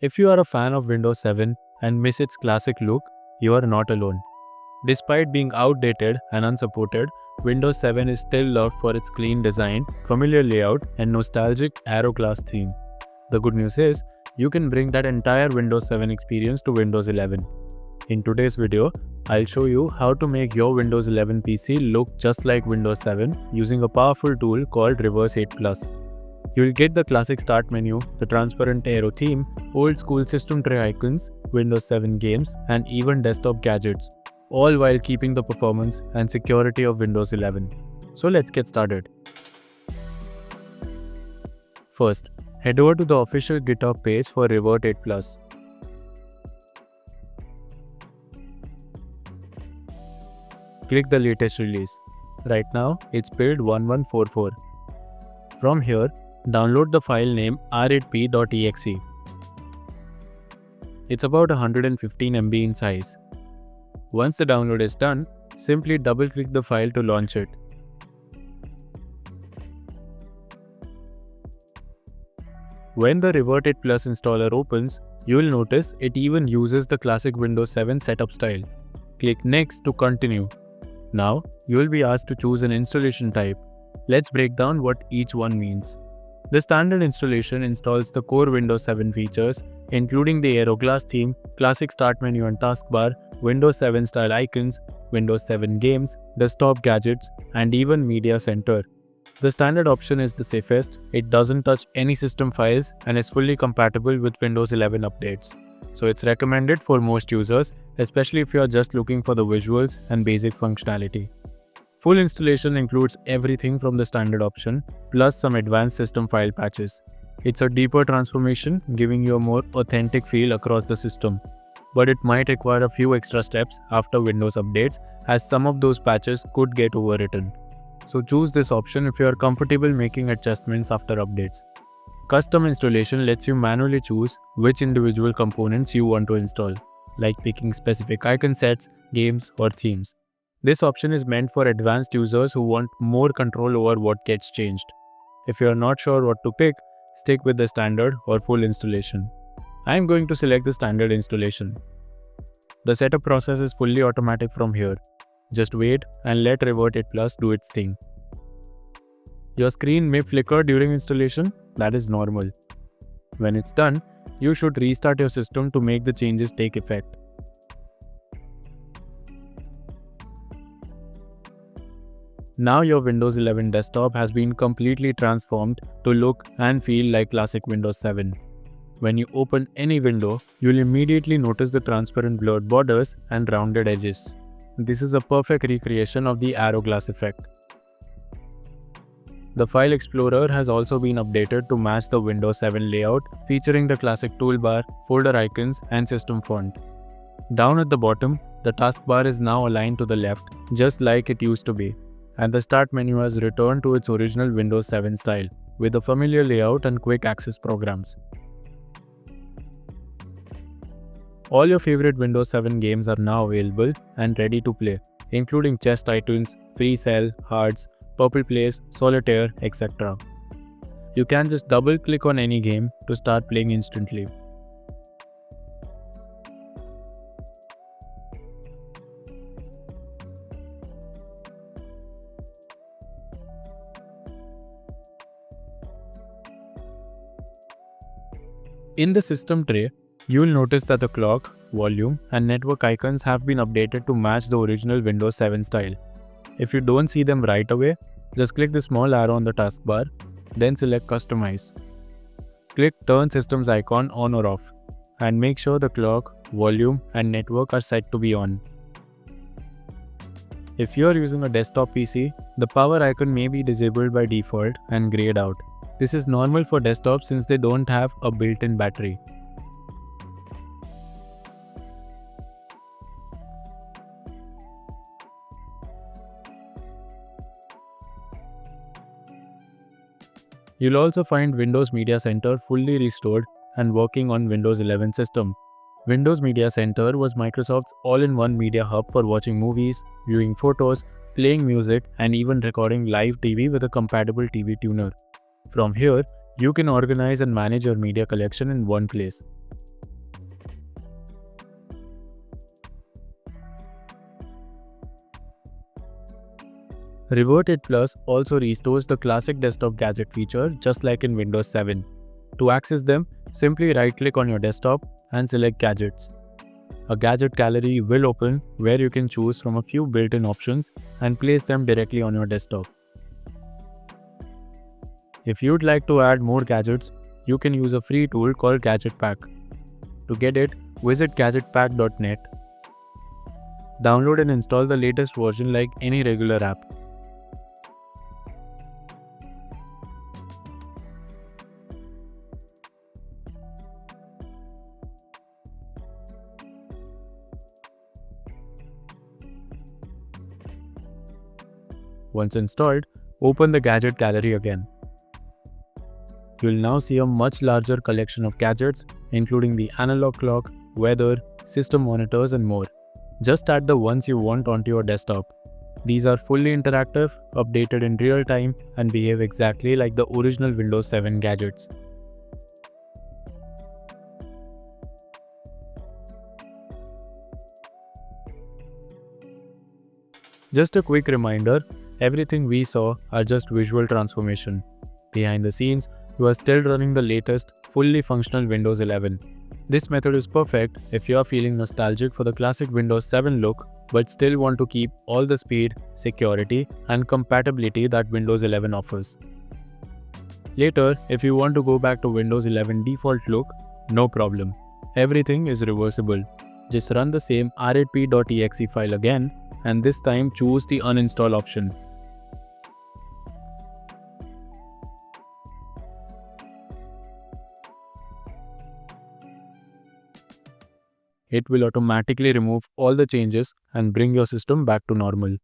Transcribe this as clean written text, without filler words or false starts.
If you are a fan of Windows 7 and miss its classic look, you are not alone. Despite being outdated and unsupported, Windows 7 is still loved for its clean design, familiar layout, and nostalgic Arrow class theme. The good news is, you can bring that entire Windows 7 experience to Windows 11. In today's video, I'll show you how to make your Windows 11 PC look just like Windows 7 using a powerful tool called Reverse 8 Plus. You'll get the classic start menu, the transparent arrow theme, old school system tray icons, Windows 7 games, and even desktop gadgets, all while keeping the performance and security of Windows 11. So let's get started. First, head over to the official GitHub page for Reverse 8 Plus. Click the latest release. Right now, it's build 1144. From here, download the file name r8p.exe. It's about 115 MB in size. Once the download is done, simply double-click the file to launch it. When the Reverse 8 Plus installer opens, you will notice it even uses the classic Windows 7 setup style. Click Next to continue. Now, you will be asked to choose an installation type. Let's break down what each one means. The standard installation installs the core Windows 7 features, including the Arrow Glass theme, classic start menu and taskbar, Windows 7 style icons, Windows 7 games, desktop gadgets, and even Media Center. The standard option is the safest, it doesn't touch any system files and is fully compatible with Windows 11 updates. So it's recommended for most users, especially if you are just looking for the visuals and basic functionality. Full installation includes everything from the standard option, plus some advanced system file patches. It's a deeper transformation, giving you a more authentic feel across the system. But it might require a few extra steps after Windows updates, as some of those patches could get overwritten. So choose this option if you are comfortable making adjustments after updates. Custom installation lets you manually choose which individual components you want to install, like picking specific icon sets, games, or themes. This option is meant for advanced users who want more control over what gets changed. If you are not sure what to pick, stick with the standard or full installation. I am going to select the standard installation. The setup process is fully automatic from here. Just wait and let Reverse 8 Plus do its thing. Your screen may flicker during installation, that is normal. When it's done, you should restart your system to make the changes take effect. Now your Windows 11 desktop has been completely transformed to look and feel like classic Windows 7. When you open any window, you'll immediately notice the transparent blurred borders and rounded edges. This is a perfect recreation of the Arrow Glass effect. The File Explorer has also been updated to match the Windows 7 layout, featuring the classic toolbar, folder icons, and system font. Down at the bottom, the taskbar is now aligned to the left, just like it used to be, and the Start menu has returned to its original Windows 7 style, with a familiar layout and quick access programs. All your favorite Windows 7 games are now available and ready to play, including Chess Titans, Free Cell, Hearts, Purple Place, Solitaire, etc. You can just double-click on any game to start playing instantly. In the system tray, you will notice that the clock, volume, and network icons have been updated to match the original Windows 7 style. If you don't see them right away, just click the small arrow on the taskbar, then select Customize. Click Turn Systems icon on or off, and make sure the clock, volume, and network are set to be on. If you are using a desktop PC, the power icon may be disabled by default and grayed out. This is normal for desktops since they don't have a built-in battery. You'll also find Windows Media Center fully restored and working on Windows 11 system. Windows Media Center was Microsoft's all-in-one media hub for watching movies, viewing photos, playing music, and even recording live TV with a compatible TV tuner. From here, you can organize and manage your media collection in one place. Revert It Plus also restores the classic desktop gadget feature just like in Windows 7. To access them, simply right-click on your desktop and select Gadgets. A gadget gallery will open where you can choose from a few built-in options and place them directly on your desktop. If you'd like to add more gadgets, you can use a free tool called Gadget Pack. To get it, visit gadgetpack.net. Download and install the latest version like any regular app. Once installed, open the gadget gallery again. You'll now see a much larger collection of gadgets, including the analog clock, weather, system monitors, and more. Just add the ones you want onto your desktop. These are fully interactive, updated in real time, and behave exactly like the original Windows 7 gadgets. Just a quick reminder, everything we saw are just visual transformation. Behind the scenes, you are still running the latest, fully functional Windows 11. This method is perfect if you are feeling nostalgic for the classic Windows 7 look but still want to keep all the speed, security, and compatibility that Windows 11 offers. Later, if you want to go back to Windows 11 default look, no problem. Everything is reversible. Just run the same ret.exe file again, and this time choose the uninstall option. It will automatically remove all the changes and bring your system back to normal.